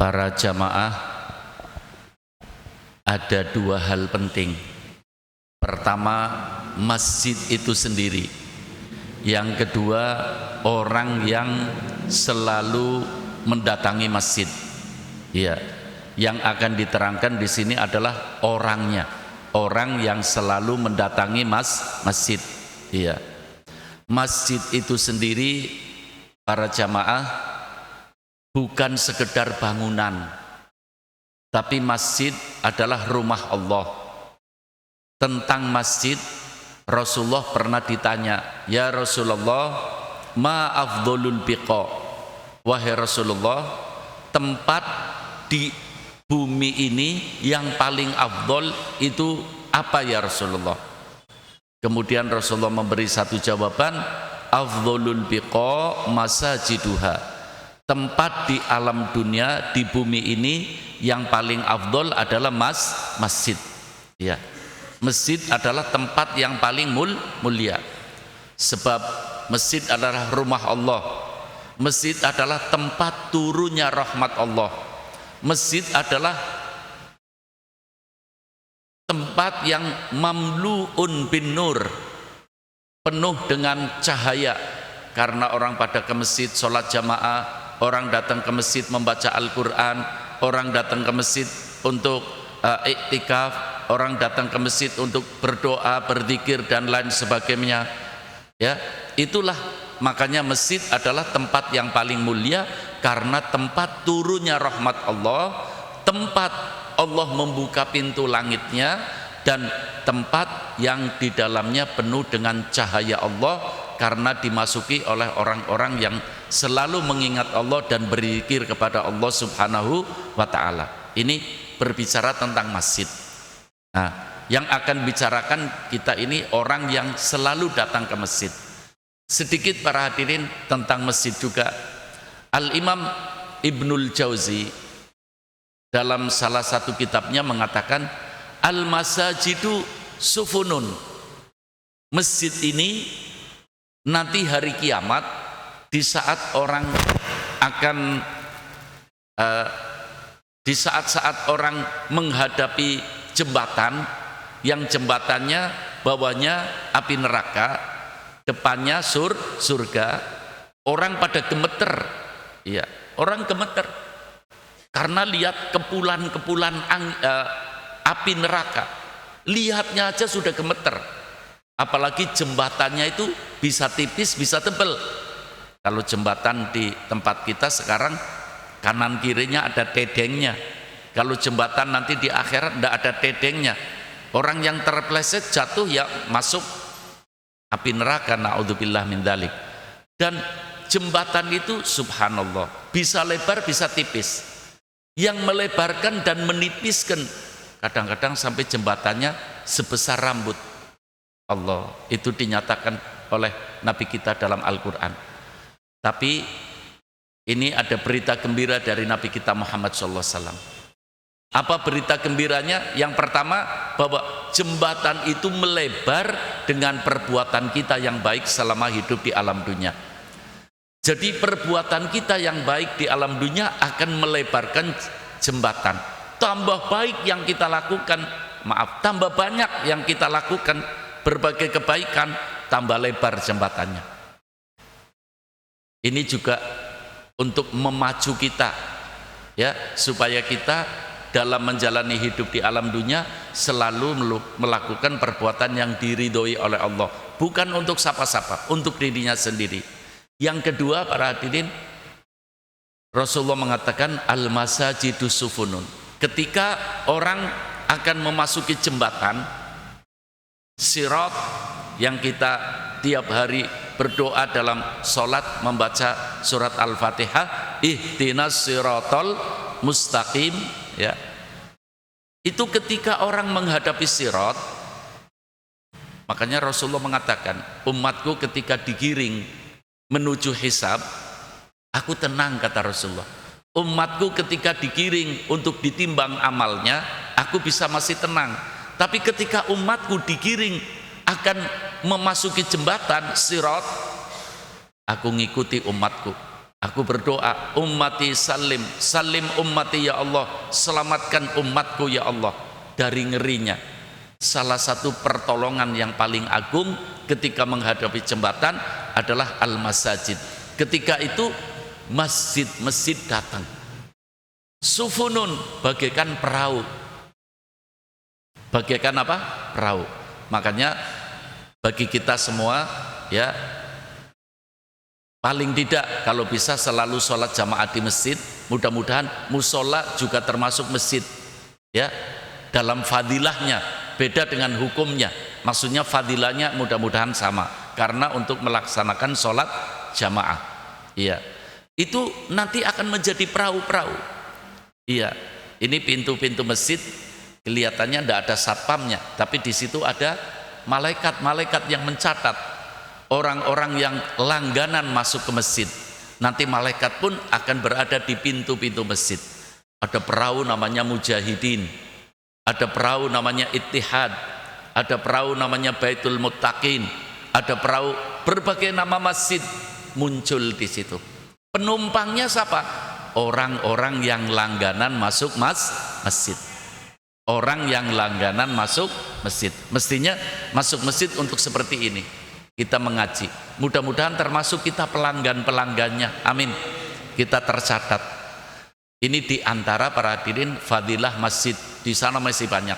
Para jamaah, ada dua hal penting. Pertama, masjid itu sendiri. Yang kedua, orang yang selalu mendatangi masjid. Ya, yang akan diterangkan di sini adalah orangnya, orang yang selalu mendatangi masjid. Ya, masjid itu sendiri, para jamaah, bukan sekedar bangunan, tapi masjid adalah rumah Allah. Tentang masjid, Rasulullah pernah ditanya, "Ya Rasulullah, ma afdholul biqa?" Wahai Rasulullah, tempat di bumi ini yang paling afdol itu apa ya Rasulullah? Kemudian Rasulullah memberi satu jawaban, afdholul biqa masajiduha. Tempat di alam dunia, di bumi ini yang paling afdol adalah masjid. Ya. Masjid adalah tempat yang paling mulia. Sebab masjid adalah rumah Allah. Masjid adalah tempat turunnya rahmat Allah. Masjid adalah tempat yang mamluun bin nur, penuh dengan cahaya. Karena orang pada ke masjid sholat jamaah, orang datang ke masjid membaca Al-Quran, orang datang ke masjid untuk iktikaf, orang datang ke masjid untuk berdoa, berzikir dan lain sebagainya. Ya, itulah makanya masjid adalah tempat yang paling mulia karena tempat turunnya rahmat Allah, tempat Allah membuka pintu langitnya, dan tempat yang di dalamnya penuh dengan cahaya Allah karena dimasuki oleh orang-orang yang selalu mengingat Allah dan berzikir kepada Allah Subhanahu wa ta'ala. Ini berbicara tentang masjid. Nah, yang akan bicarakan kita ini orang yang selalu datang ke masjid. Sedikit para hadirin tentang masjid juga. Al-Imam Ibnul Jauzi dalam salah satu kitabnya mengatakan, al-masajidu sufunun. Masjid ini nanti hari kiamat, di saat orang akan di saat-saat orang menghadapi jembatan, yang jembatannya bawahnya api neraka, depannya surga, orang pada gemeter. Ya, orang gemeter karena lihat kepulan-kepulan api neraka. Lihatnya aja sudah gemeter. Apalagi jembatannya itu bisa tipis, bisa tebal. Kalau jembatan di tempat kita sekarang kanan kirinya ada tedengnya. Kalau jembatan nanti di akhirat tidak ada tedengnya. Orang yang terpleset jatuh ya masuk api neraka, naudzubillah min dzalik. Dan jembatan itu subhanallah, bisa lebar bisa tipis. Yang melebarkan dan menipiskan kadang-kadang sampai jembatannya sebesar rambut. Allah, itu dinyatakan oleh Nabi kita dalam Al-Quran. Tapi ini ada berita gembira dari Nabi kita Muhammad SAW. Apa berita gembiranya? Yang pertama, bahwa jembatan itu melebar dengan perbuatan kita yang baik selama hidup di alam dunia. Jadi perbuatan kita yang baik di alam dunia akan melebarkan jembatan. Tambah baik yang kita lakukan, tambah banyak yang kita lakukan, berbagai kebaikan, tambah lebar jembatannya. Ini juga untuk memacu kita, ya, supaya kita dalam menjalani hidup di alam dunia selalu melakukan perbuatan yang diridhoi oleh Allah, bukan untuk siapa-siapa, untuk dirinya sendiri. Yang kedua, para hadirin, Rasulullah mengatakan al-masajidu sufunun. Ketika orang akan memasuki jembatan sirat yang kita tiap hari berdoa dalam sholat membaca surat Al-Fatihah, ihdinas siratal mustaqim, ya. Itu ketika orang menghadapi sirat, makanya Rasulullah mengatakan, umatku ketika digiring menuju hisab, aku tenang, kata Rasulullah. Umatku ketika digiring untuk ditimbang amalnya, aku bisa masih tenang. Tapi ketika umatku digiring akan memasuki jembatan sirat, aku ngikuti umatku. Aku berdoa, ummati salim, salim ummati ya Allah, selamatkan umatku ya Allah dari ngerinya. Salah satu pertolongan yang paling agung ketika menghadapi jembatan adalah al-masajid. Ketika itu masjid-masjid datang. Sufunun, bagaikan perahu. Bagaikan apa? Perahu. Makanya bagi kita semua ya, paling tidak kalau bisa selalu sholat jamaah di masjid. Mudah-mudahan musola juga termasuk masjid ya, dalam fadilahnya beda dengan hukumnya, maksudnya fadilahnya mudah-mudahan sama karena untuk melaksanakan sholat jamaah. Iya, itu nanti akan menjadi perahu-perahu. Iya, ini pintu-pintu masjid kelihatannya tidak ada satpamnya, tapi di situ ada malaikat-malaikat yang mencatat orang-orang yang langganan masuk ke masjid. Nanti malaikat pun akan berada di pintu-pintu masjid. Ada perahu namanya Mujahidin, ada perahu namanya Ittihad, ada perahu namanya Baitul Muttaqin, ada perahu berbagai nama masjid muncul di situ. Penumpangnya siapa? Orang-orang yang langganan masuk masjid. Orang yang langganan masuk masjid. Mestinya masuk masjid untuk seperti ini. Kita mengaji. Mudah-mudahan termasuk kita pelanggan-pelanggannya. Amin. Kita tercatat. Ini di antara para hadirin fadilah masjid. Di sana masih banyak.